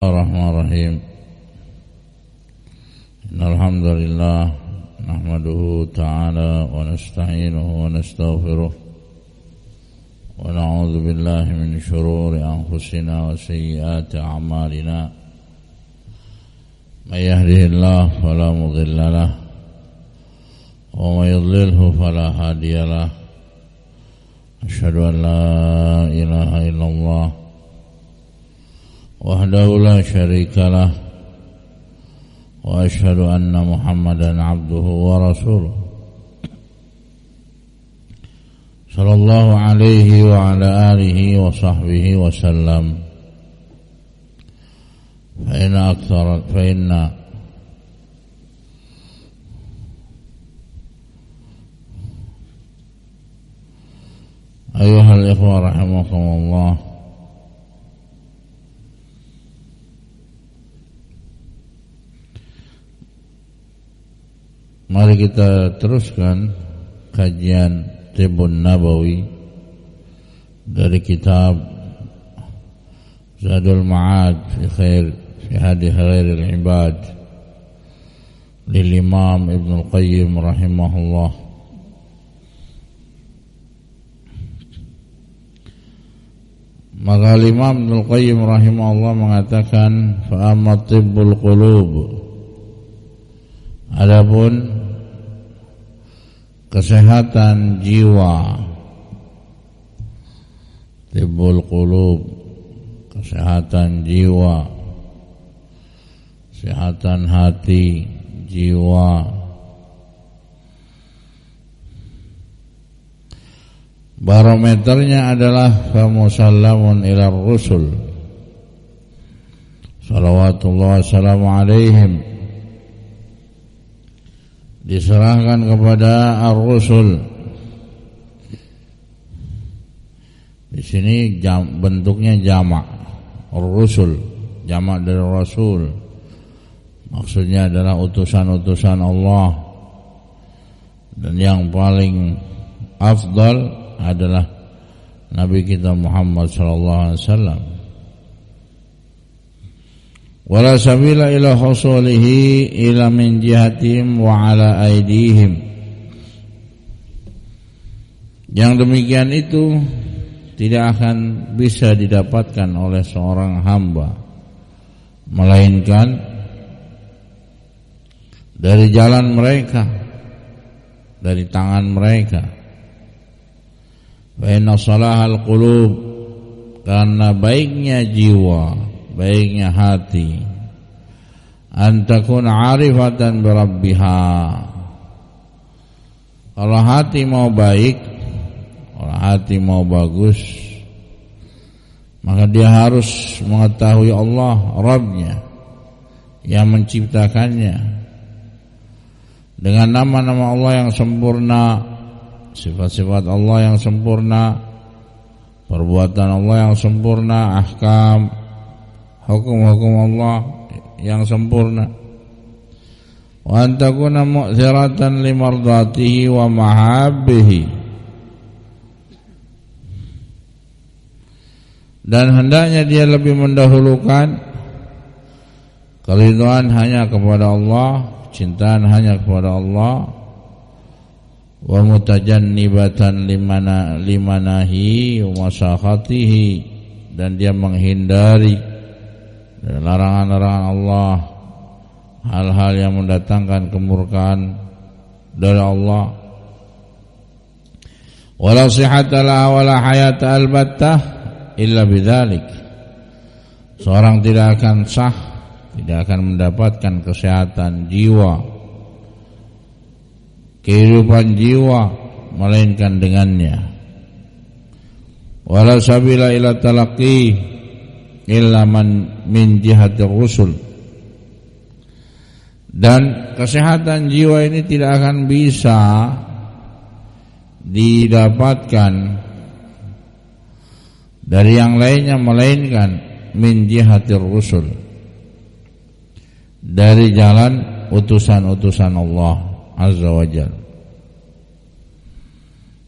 Bismillahirrahmanirrahim. Innalhamdulillah nahmaduhu ta'ala wa nasta'inuhu wa nastaghfiruh wa na'udzu billahi min shururi anfusina wa sayyiati a'malina. May yahdihillahu fala mudilla lahu wa may yudlilhu fala hadiya lahu. Asyhadu an la ilaha illallah wahdahu la syarika lah wa asyhadu anna Muhammadan abduhu wa rasuluh sallallahu alaihi wa ala alihi wa sahbihi wa sallam. Fa inna ayyuhal ikhwah rahimakumullah, mari kita teruskan kajian Tibbun Nabawi dari kitab Zadul Ma'ad fi hadi khairil ibad lil Imam Ibnu Al-Qayyim rahimahullah. Maka Imam Ibnu Al-Qayyim rahimahullah mengatakan, fa amma tibbul qulub, adapun kesehatan jiwa, tibbul qulub, kesehatan jiwa, kesehatan hati, jiwa, barometernya adalah famusallamun ilar rusul salawatullah wassalamu alaihim, diserahkan kepada ar-rusul. Di sini bentuknya jamak, ar-rusul, jamak dari rasul. Maksudnya adalah utusan-utusan Allah, dan yang paling afdal adalah Nabi kita Muhammad sallallahu alaihi wasallam. Wala sabila ila husulihi ila min jihatihim wa ala aidihim. Yang demikian itu tidak akan bisa didapatkan oleh seorang hamba, melainkan dari jalan mereka, dari tangan mereka. Fa inna salahal qulub, karena baiknya jiwa, baiknya hati, antakun arifatan birabbiha. Kalau hati mau baik, kalau hati mau bagus, maka dia harus mengetahui Allah Rabbnya yang menciptakannya, dengan nama-nama Allah yang sempurna, sifat-sifat Allah yang sempurna, perbuatan Allah yang sempurna, ahkam, hukum-hukum Allah yang sempurna. Wa antakuna mu'thiratan limardatihi wa mahabbihi, dan hendaknya dia lebih mendahulukan keridhaan hanya kepada Allah, cintaan hanya kepada Allah, wa mutajannibatan limanahi wa masakhatihi, dan dia menghindari dari larangan-larangan Allah, hal-hal yang mendatangkan kemurkaan dari Allah. Wala sihhata la wala hayata albattah illa bidzalik, seorang tidak akan sah, tidak akan mendapatkan kesehatan jiwa, kehidupan jiwa, melainkan dengannya. Wala sabila ila talaqi illa man min jihatir rusul, dan kesehatan jiwa ini tidak akan bisa didapatkan dari yang lainnya, melainkan min jihatir rusul, dari jalan utusan-utusan Allah Azza wa Jalla.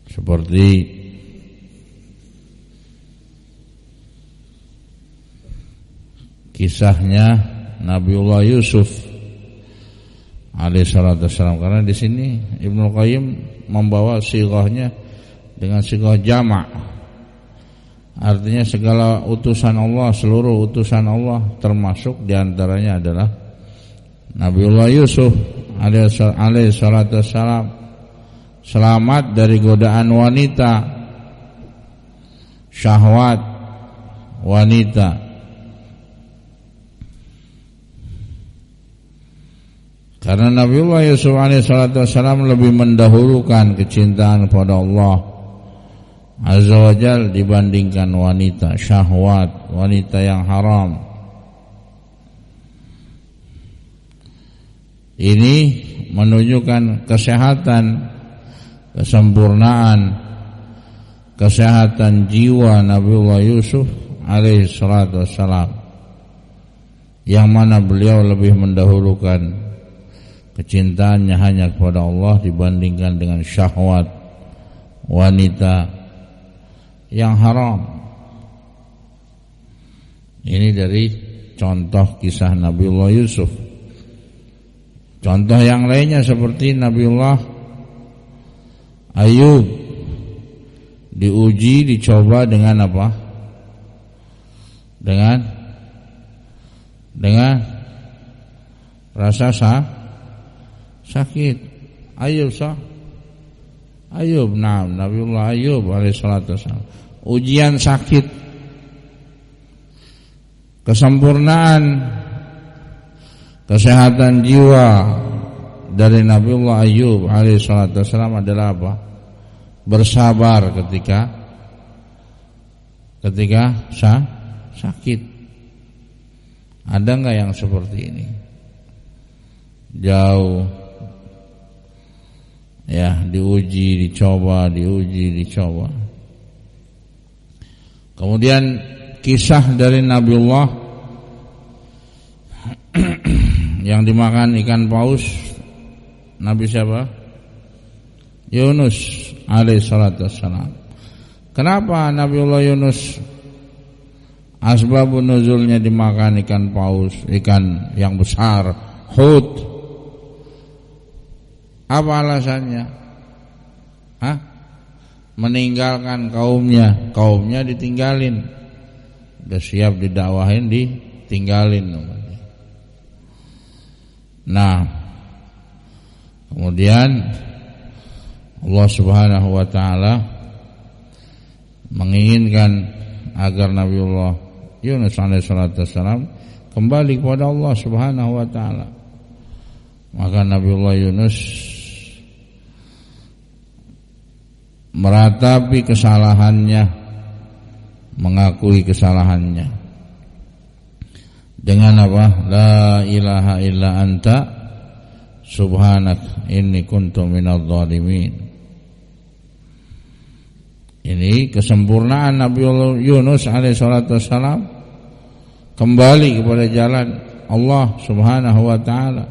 Seperti kisahnya Nabiullah Yusuf alaihi salatu wassalam, karena di sini Ibnu Qayyim membawa sighahnya dengan sighah jama', artinya segala utusan Allah, seluruh utusan Allah, termasuk diantaranya adalah Nabiullah Yusuf alaihi salatu wassalam, selamat dari godaan wanita, syahwat wanita. Karena Nabiullah Yusuf alaihissalam lebih mendahulukan kecintaan kepada Allah Azza wa Jalla dibandingkan wanita syahwat, wanita yang haram. Ini menunjukkan kesehatan, kesempurnaan, kesehatan jiwa Nabiullah Yusuf alaihissalam, yang mana beliau lebih mendahulukan kecintaannya hanya kepada Allah dibandingkan dengan syahwat wanita yang haram. Ini dari contoh kisah Nabiullah Yusuf. Contoh yang lainnya seperti Nabiullah Ayub, diuji, dicoba dengan apa? Dengan rasa sakit. Ayub, Nabiullah Ayub alaihissalatu wassalam, ujian sakit, kesempurnaan kesehatan jiwa dari Nabiullah Ayub alaihissalatu wassalam adalah apa? Bersabar ketika sakit. Ada enggak yang seperti ini? Jauh ya, diuji, dicoba. Kemudian kisah dari Nabiullah yang dimakan ikan paus, Nabi siapa? Yunus alaihissalatu wassalam. Kenapa Nabiullah Yunus asbabun nuzulnya dimakan ikan paus, ikan yang besar, hut? Apa alasannya? Meninggalkan kaumnya ditinggalin, udah siap didakwahin, ditinggalin. Nah, kemudian Allah Subhanahu wa taala menginginkan agar Nabiullah Yunus alaihissalatu wassalam kembali kepada Allah Subhanahu wa taala. Maka Nabiullah Yunus meratapi kesalahannya, mengakui kesalahannya dengan apa? La ilaha illa anta subhanak inni kuntu minadh dhalimin. Ini kesempurnaan Nabiullah Yunus alaihissalatu wassalam kembali kepada jalan Allah Subhanahu wa taala.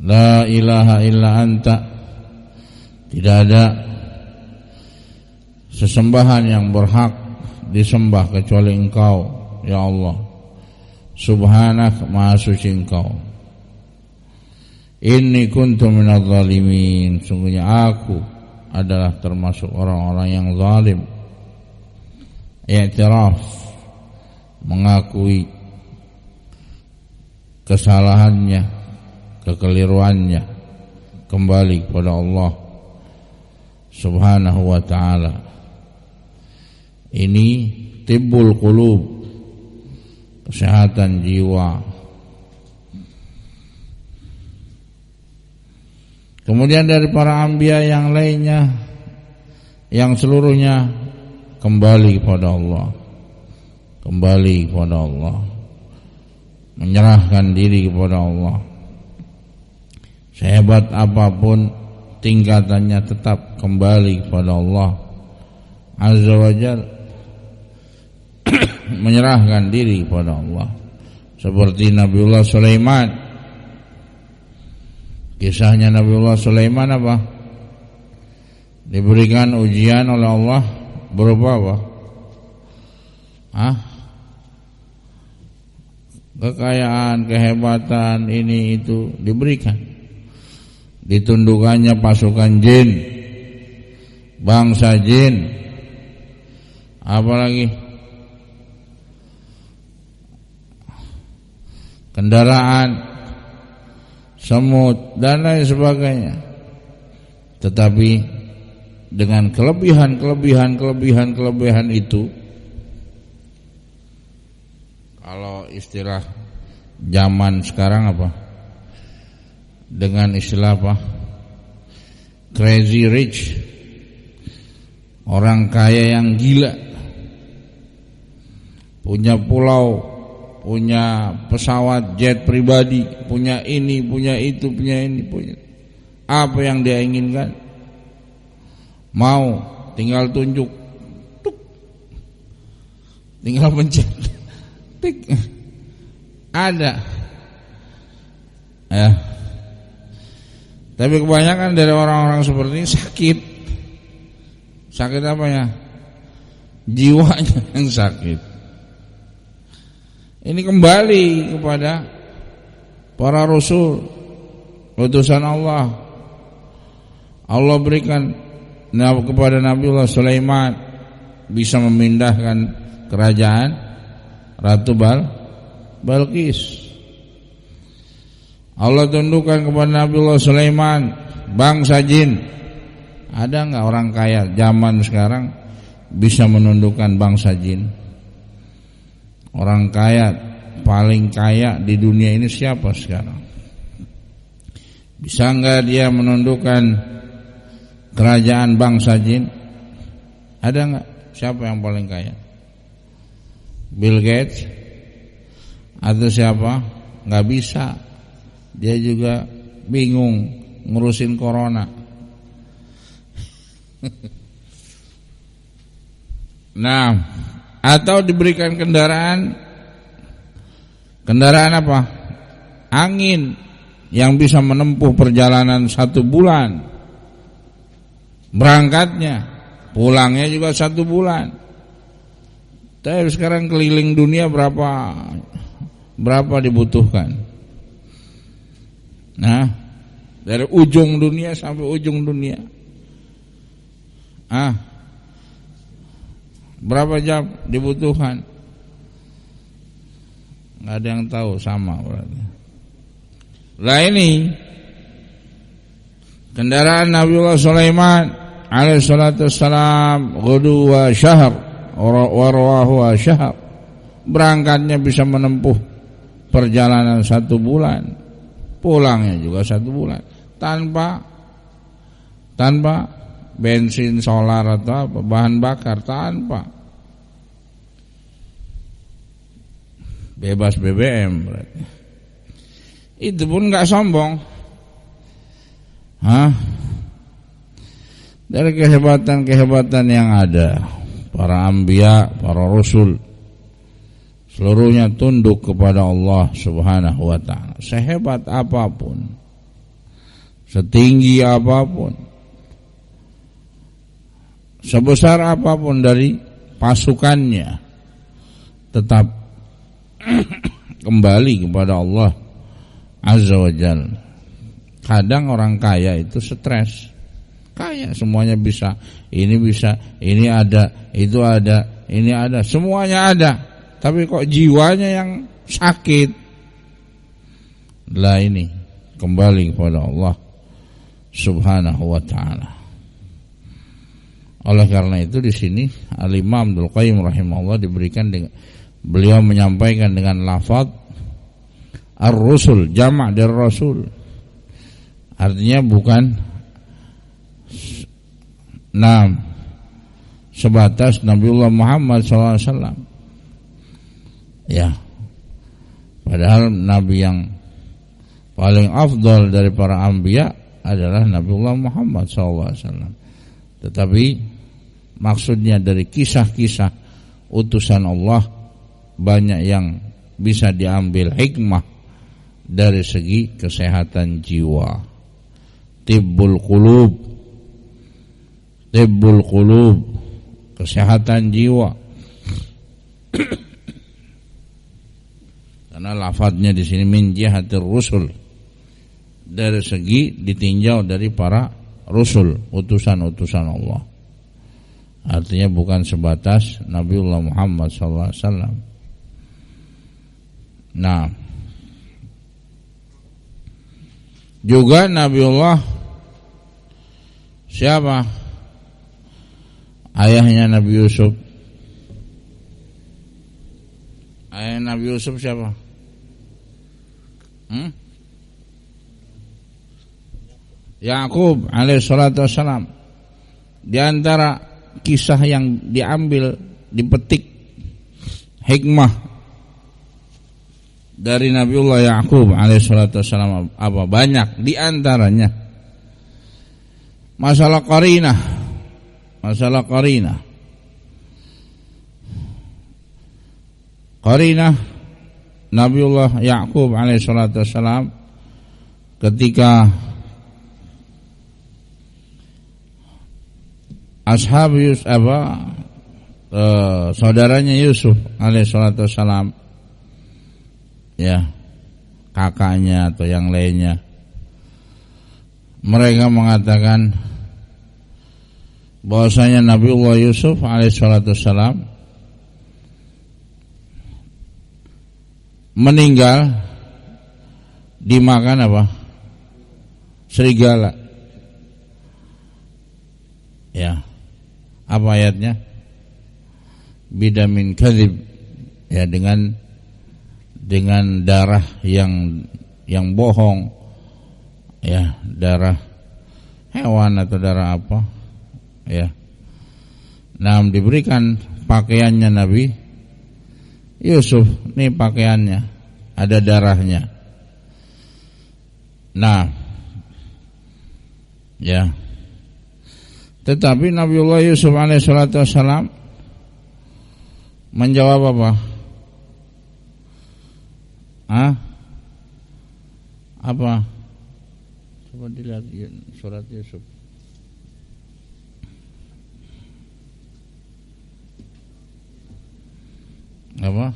La ilaha illa anta, tidak ada sesembahan yang berhak disembah kecuali Engkau ya Allah. Subhanak, maha suci Engkau. Inni kuntu minadh dhalimin, sungguhnya aku adalah termasuk orang-orang yang zalim. I'tiraf, mengakui kesalahannya, kekeliruannya, kembali kepada Allah Subhanahu wa ta'ala. Ini tibbul qulub, kesehatan jiwa. Kemudian dari para anbiya yang lainnya, yang seluruhnya kembali kepada Allah, menyerahkan diri kepada Allah. Sehebat apapun tingkatannya, tetap kembali kepada Allah Azza wa Jalla, menyerahkan diri kepada Allah. Seperti Nabiullah Sulaiman. Kisahnya Nabiullah Sulaiman apa? Diberikan ujian oleh Allah berupa apa? kekayaan, kehebatan, ini itu diberikan. Ditundukannya pasukan jin, bangsa jin, apalagi kendaraan, semut dan lain sebagainya. Tetapi dengan kelebihan itu, kalau istilah zaman sekarang apa? Dengan istilah apa? Crazy rich. Orang kaya yang gila. Punya pulau, punya pesawat jet pribadi, punya ini, punya itu, punya ini, punya apa yang dia inginkan. Mau tinggal tunjuk, tuk, tinggal pencet, tik, ada. Ya. Tapi kebanyakan dari orang-orang seperti ini sakit. Sakit apanya? Jiwanya yang sakit. Ini kembali kepada para rasul, utusan Allah. Allah berikan kepada Nabiullah Sulaiman bisa memindahkan kerajaan Ratu Balqis. Allah tundukkan kepada Nabiullah Sulaiman bangsa jin. Ada enggak orang kaya zaman sekarang bisa menundukkan bangsa jin? Orang kaya paling kaya di dunia ini siapa sekarang? Bisa enggak dia menundukkan kerajaan bangsa jin? Ada enggak? Siapa yang paling kaya? Bill Gates atau siapa? Enggak bisa. Dia juga bingung ngurusin corona. Nah, atau diberikan kendaraan apa? Angin yang bisa menempuh perjalanan 1 bulan. Berangkatnya, pulangnya juga 1 bulan. Tapi sekarang keliling dunia berapa dibutuhkan? Nah, dari ujung dunia sampai ujung dunia. Berapa jam dibutuhkan? Nggak ada yang tahu, sama berarti. Lah ini kendaraan Nabiullah Sulaiman alaihissalatu wassalam, ghudu wa syahr wa rawahu wa syahr. Berangkatnya bisa menempuh perjalanan 1 bulan, pulangnya juga 1 bulan tanpa bensin, solar atau apa, bahan bakar, tanpa, bebas BBM berarti. Itu pun enggak sombong. Dari kehebatan yang ada, para anbiya, para rasul seluruhnya tunduk kepada Allah Subhanahu wa taala. Sehebat apapun, setinggi apapun, sebesar apapun dari pasukannya, tetap kembali kepada Allah Azza wa Jalla. Kadang orang kaya itu stres. Kaya semuanya bisa, ini ada, itu ada, ini ada, semuanya ada. Tapi kok jiwanya yang sakit. Lah ini kembali kepada Allah Subhanahu wa taala. Oleh karena itu di sini Al-Imam Abdul Qayyim rahimahullah diberikan beliau menyampaikan dengan lafaz ar-rusul, jamak dari rasul. Artinya bukan sebatas Nabiullah Muhammad SAW. Ya, padahal Nabi yang paling afdal dari para anbiya adalah Nabiullah Muhammad SAW. Tetapi maksudnya dari kisah-kisah utusan Allah banyak yang bisa diambil hikmah dari segi kesehatan jiwa. Tibbul qulub, kesehatan jiwa. Karena lafadznya di sini min jihatir rusul, dari segi ditinjau dari para rusul, utusan-utusan Allah. Artinya bukan sebatas Nabiullah Muhammad sallallahu alaihi wasallam. Nah, juga Nabiullah siapa? Ayahnya Nabi Yusuf. Ayah Nabi Yusuf siapa? Yakub alaihi salatu wassalam. Di antara kisah yang diambil, dipetik hikmah dari Nabiullah Yakub alaihi salatu wassalam apa? Banyak. Di antaranya masalah qarinah. Masalah qarinah. Qarinah Nabiullah Yakub alaihi salatu wassalam ketika ashab Yusuf saudaranya Yusuf alaihi salatu wassalam, ya, kakaknya atau yang lainnya, mereka mengatakan bahwasanya Nabiullah Yusuf alaihi salatu wassalam meninggal dimakan apa? Serigala. Ya. Apa ayatnya? Bidamin kadzib, ya, dengan darah yang bohong, ya, darah hewan atau darah apa, ya. Nah, diberikan pakaiannya Nabi Yusuf, ini pakaiannya, ada darahnya. Nah, ya. Tetapi Nabiullah Yusuf alaihissalatu wassalam menjawab apa? Apa? Coba dilihat surat Yusuf. Apa?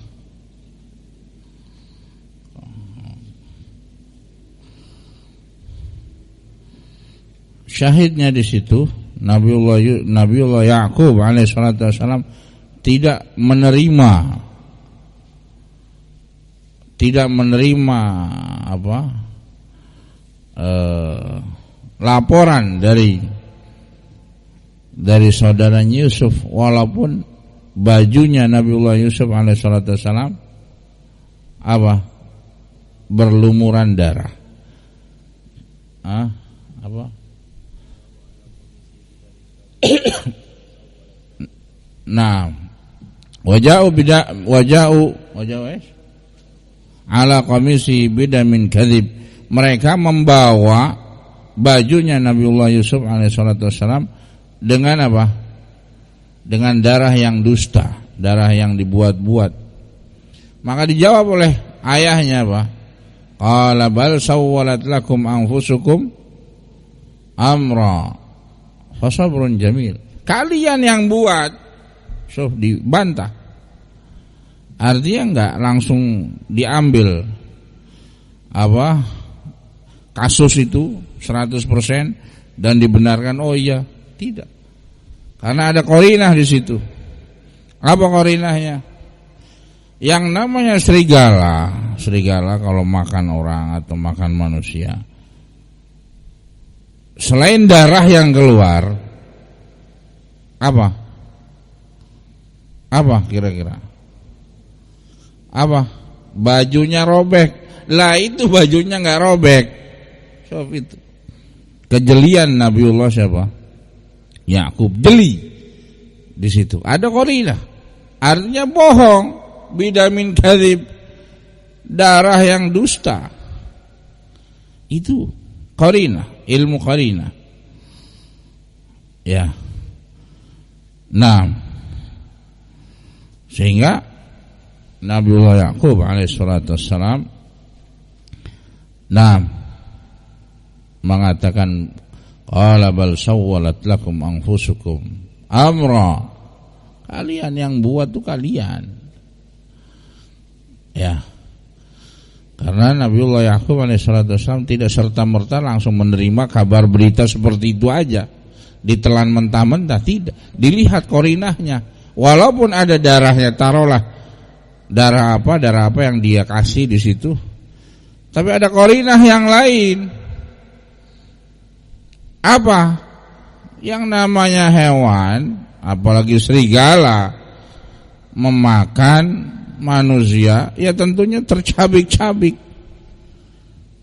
Syahidnya di situ Nabiullah Yakub alaihissalatu wassalam tidak menerima apa laporan dari saudaranya Yusuf, walaupun bajunya Nabiullah Yusuf alaihissalatu wassalam apa? Berlumuran darah. Apa? Nah, waja'u ala qamisi bidamin kadzib. Mereka membawa bajunya Nabiullah Yusuf alaihissalatu wassalam dengan apa? Dengan darah yang dusta, darah yang dibuat-buat. Maka dijawab oleh ayahnya apa? Qala bal sawwalat lakum anfusukum amra fasabrun jamil. Kalian yang buat, dibantah. Artinya enggak langsung diambil apa kasus itu 100% dan dibenarkan. Oh iya, tidak. Karena ada qarinah di situ. Apa qarinahnya? Yang namanya serigala kalau makan orang atau makan manusia, selain darah yang keluar, apa kira-kira? Apa? Bajunya robek. Lah itu bajunya enggak robek. Itu kejelian Nabiullah siapa? Yakub, jeli di situ. Ada qarinah. Artinya bohong, bidamin kadzib, darah yang dusta. Itu qarinah, ilmu qarinah. Ya. Nah, sehingga Nabiullah Yakub alaihissalatu wassalam mengatakan qala bal sawwalat lakum anfusukum amra. Kalian yang buat tuh kalian. Ya. Karena Nabiullah Yakub alaihissalam tidak serta-merta langsung menerima kabar berita seperti itu aja, ditelan mentah-mentah, tidak. Dilihat korinahnya. Walaupun ada darahnya, taruhlah darah apa yang dia kasih di situ, tapi ada korinah yang lain. Apa? Yang namanya hewan, apalagi serigala, memakan manusia, ya tentunya tercabik-cabik.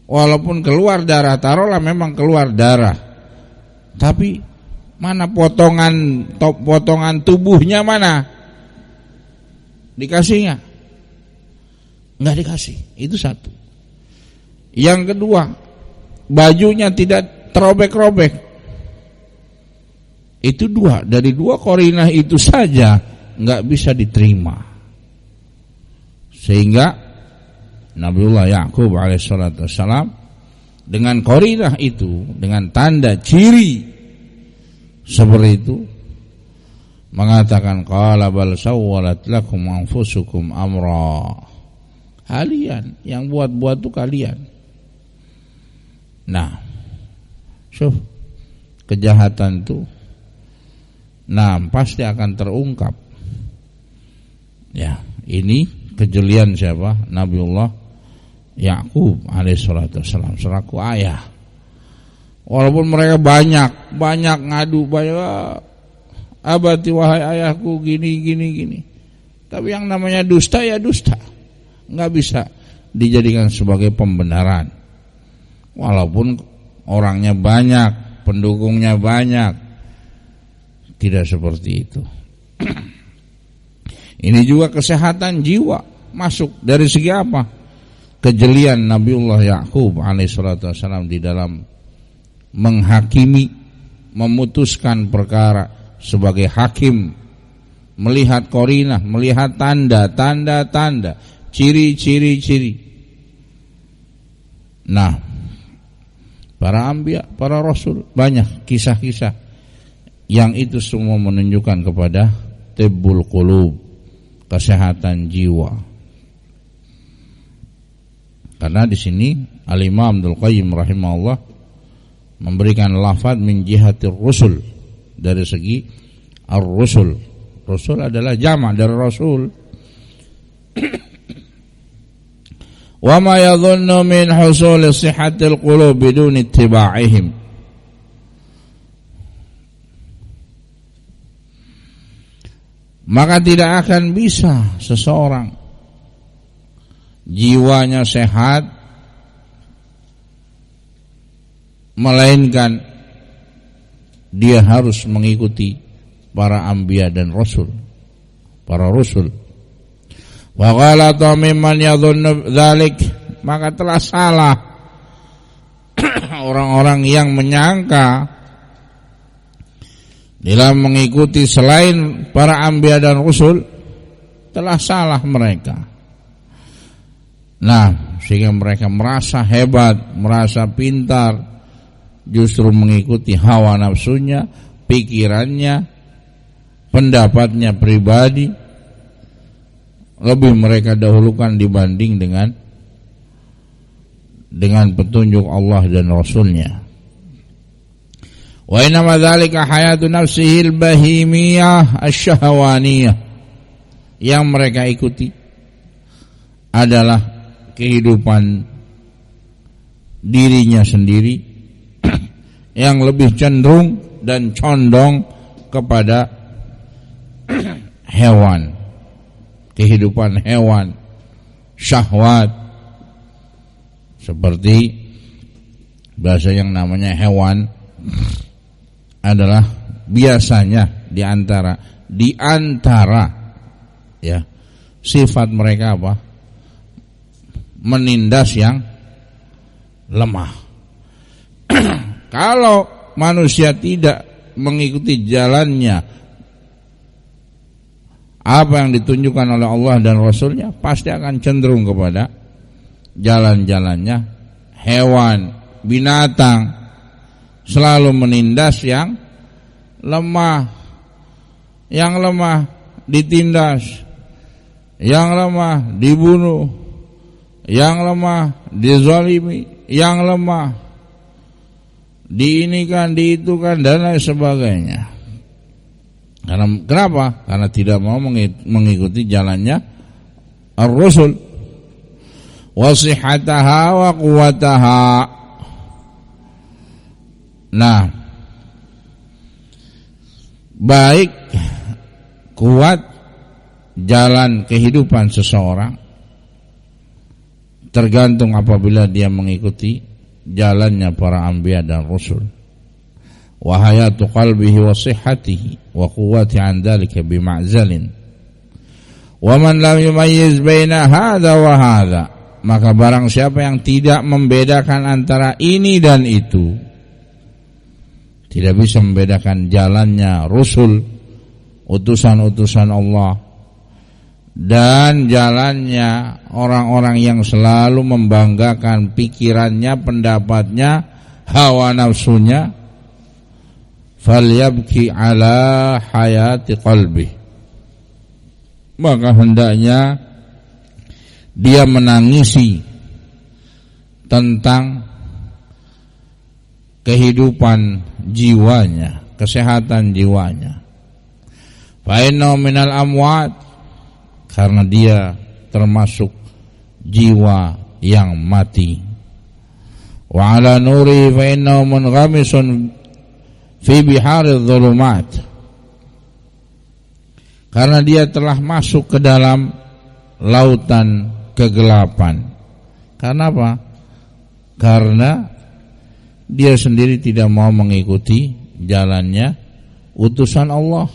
Walaupun keluar darah, taruhlah memang keluar darah, tapi mana potongan tubuhnya mana? Dikasihnya? Enggak dikasih. Itu satu. Yang kedua, bajunya tidak terobek-robek. Itu dua. Dari dua korinah itu saja enggak bisa diterima. Sehingga Nabiullah Yakub alaihissalam dengan korinah itu, dengan tanda ciri seperti itu, mengatakan qala bal sawwalat lakum anfusukum amra. Kalian yang buat-buat itu kalian. Nah, kejahatan itu pasti akan terungkap. Ya, ini kejelian siapa? Nabiullah Yakub alaihissalam selaku ayah. Walaupun mereka banyak ngadu, abati wahai ayahku gini. Tapi yang namanya dusta ya dusta, nggak bisa dijadikan sebagai pembenaran. Walaupun orangnya banyak, pendukungnya banyak, tidak seperti itu. Ini juga kesehatan jiwa masuk dari segi apa? Kejelian Nabiullah Yakub alaihissalam di dalam menghakimi, memutuskan perkara sebagai hakim, melihat korinah, melihat tanda, ciri-ciri. Nah, para anbiya, para rasul, banyak kisah-kisah yang itu semua menunjukkan kepada tibbul qulub, kesehatan jiwa. Karena di sini Al-Imam Ibnul Qayyim rahimahullah memberikan lafaz min jihatir rusul, dari segi ar-rusul. Rusul adalah jamak dari rasul. Wa ma yadhunnu min husul sihhatil qulub bidun ittiba'ihim. Maka tidak akan bisa seseorang jiwanya sehat melainkan dia harus mengikuti para anbiya dan rasul, para rasul. Wa ghalata mimman yadhunnu dzalik, maka telah salah orang-orang yang menyangka dalam mengikuti selain para anbiya dan rasul, telah salah mereka. Nah, sehingga mereka merasa hebat, merasa pintar, justru mengikuti hawa nafsunya, pikirannya, pendapatnya pribadi, lebih mereka dahulukan dibanding dengan petunjuk Allah dan Rasulnya. Wa inna dzalika hayatu nafsihil bahimiyah asyahwaniyah, yang mereka ikuti adalah kehidupan dirinya sendiri yang lebih cenderung dan condong kepada hewan, kehidupan hewan, syahwat, seperti bahasa yang namanya hewan adalah biasanya di antara ya sifat mereka apa? Menindas yang lemah. Kalau manusia tidak mengikuti jalannya apa yang ditunjukkan oleh Allah dan Rasulnya, pasti akan cenderung kepada jalan-jalannya hewan, binatang, selalu menindas yang lemah ditindas, yang lemah dibunuh, yang lemah, dizalimi, yang lemah, diinikan, diitukan dan lain sebagainya. Kenapa? Karena tidak mau mengikuti jalannya ar-rusul. Wa sihhataha wa quwwataha. Nah, baik kuat jalan kehidupan seseorang tergantung apabila dia mengikuti jalannya para anbiya dan rasul. Wa hayatu qalbihi wa sihhatihi wa quwwati an dzalika bima'zalin. Wa man lam yumayyiz baina hadza wa hadza, maka barang siapa yang tidak membedakan antara ini dan itu, tidak bisa membedakan jalannya rasul, utusan-utusan Allah, dan jalannya orang-orang yang selalu membanggakan pikirannya, pendapatnya, hawa nafsunya, falyabki ala hayati qalbi, maka hendaknya dia menangisi tentang kehidupan jiwanya, kesehatan jiwanya. Fa inna minal amwat, karena dia termasuk jiwa yang mati. Wa ala nuri fa innahu munghamisun fi biharidh dhulumat, karena dia telah masuk ke dalam lautan kegelapan. Karena apa? Karena dia sendiri tidak mau mengikuti jalannya utusan Allah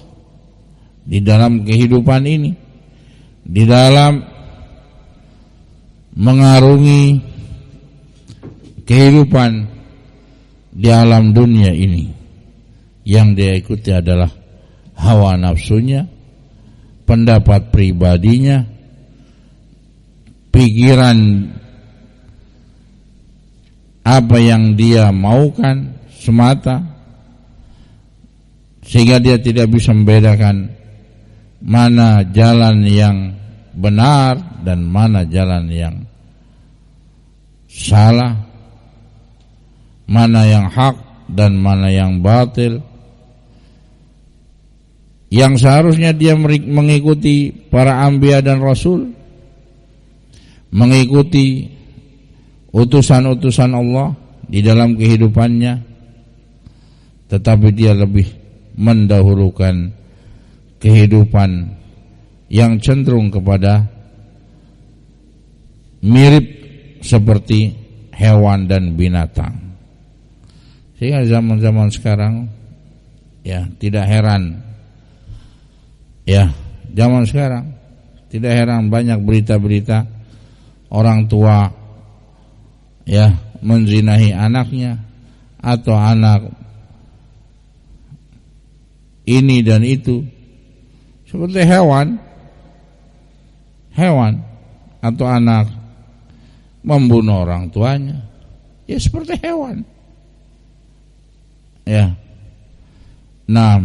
di dalam kehidupan ini, di dalam mengarungi kehidupan di alam dunia ini. Yang dia ikuti adalah hawa nafsunya, pendapat pribadinya, pikiran apa yang dia maukan semata, sehingga dia tidak bisa membedakan mana jalan yang benar dan mana jalan yang salah, mana yang hak dan mana yang batil. Yang seharusnya dia mengikuti para anbiya dan rasul, mengikuti utusan-utusan Allah di dalam kehidupannya, tetapi dia lebih mendahulukan kehidupan yang cenderung kepada mirip seperti hewan dan binatang. Sehingga zaman-zaman sekarang, ya tidak heran, ya zaman sekarang tidak heran banyak berita-berita orang tua ya menzinahi anaknya, atau anak ini dan itu seperti hewan, atau anak membunuh orang tuanya, ya seperti hewan. Ya. Nah,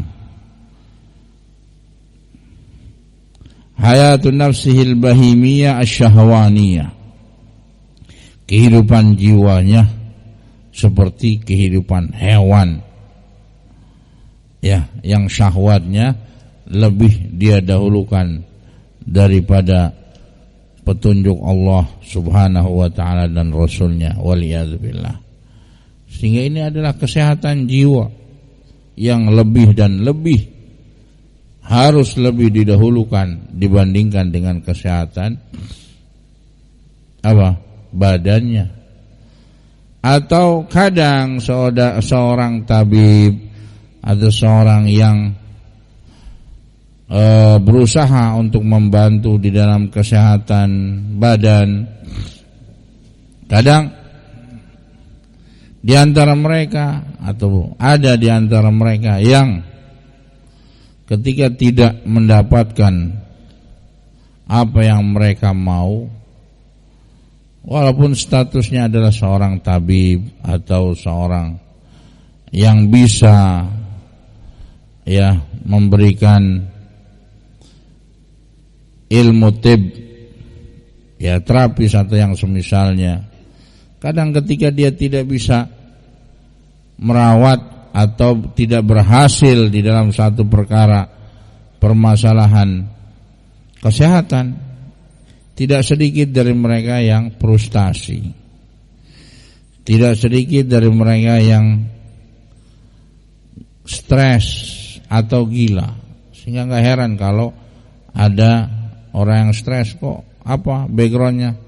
hayatun nafsihil bahimiyah asyahwaniyah, kehidupan jiwanya seperti kehidupan hewan, ya, yang syahwatnya lebih dia dahulukan daripada petunjuk Allah subhanahu wa ta'ala dan Rasulnya, waliyadzubillah. Sehingga ini adalah kesehatan jiwa yang lebih dan lebih harus lebih didahulukan dibandingkan dengan kesehatan badannya. Atau kadang seorang tabib atau seorang yang berusaha untuk membantu di dalam kesehatan badan, kadang di antara mereka atau ada di antara mereka yang ketika tidak mendapatkan apa yang mereka mau, walaupun statusnya adalah seorang tabib atau seorang yang bisa ya memberikan ilmu tib ya terapis atau yang semisalnya. Kadang ketika dia tidak bisa merawat atau tidak berhasil di dalam satu perkara permasalahan kesehatan, tidak sedikit dari mereka yang frustasi, tidak sedikit dari mereka yang stres atau gila. Sehingga gak heran kalau ada orang yang stres, kok apa backgroundnya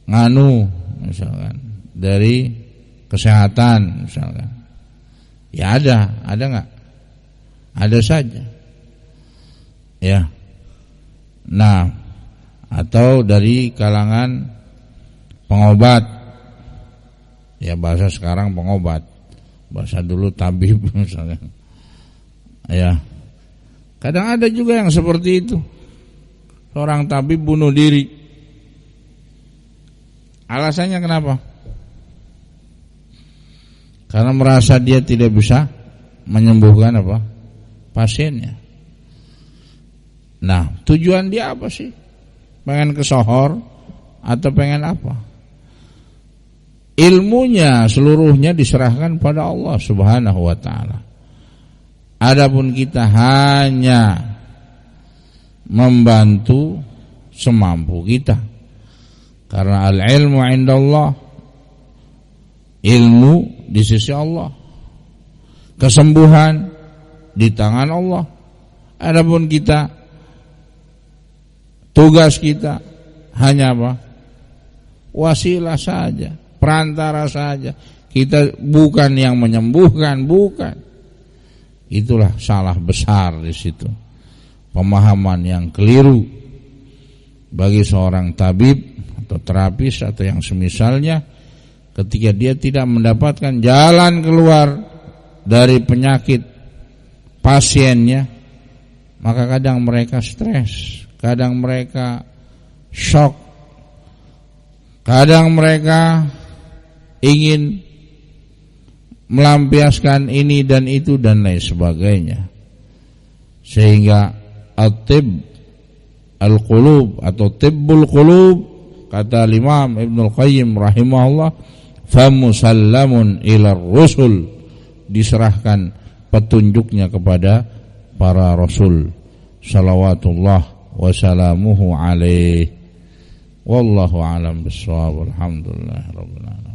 nganu misalkan dari kesehatan misalkan. Ya ada nggak? Ada saja. Ya. Nah, atau dari kalangan pengobat. Ya bahasa sekarang pengobat. Bahasa dulu tabib misalkan. Ya. Kadang ada juga yang seperti itu. Seorang tabib bunuh diri. Alasannya kenapa? Karena merasa dia tidak bisa menyembuhkan apa? Pasiennya. Nah, tujuan dia apa sih? Pengen kesohor atau pengen apa? Ilmunya seluruhnya diserahkan pada Allah Subhanahu wa taala. Adapun kita hanya membantu semampu kita. Karena al-ilmu indallah, ilmu di sisi Allah, kesembuhan di tangan Allah. Adapun kita, tugas kita hanya apa? Wasilah saja, perantara saja. Kita bukan yang menyembuhkan, bukan. Itulah salah besar di situ. Pemahaman yang keliru bagi seorang tabib atau terapis atau yang semisalnya, ketika dia tidak mendapatkan jalan keluar dari penyakit pasiennya, maka kadang mereka stres, kadang mereka shock, kadang mereka ingin melampiaskan ini dan itu dan lain sebagainya. Sehingga at-tib al-qulub atau tibbul qulub, kata Imam Ibnul Qayyim rahimahullah, famusallamun ilar rusul, diserahkan petunjuknya kepada para rasul salawatullah wasalamuhu alaih. Wallahu alam bissawab. Alhamdulillah rabbil alamin.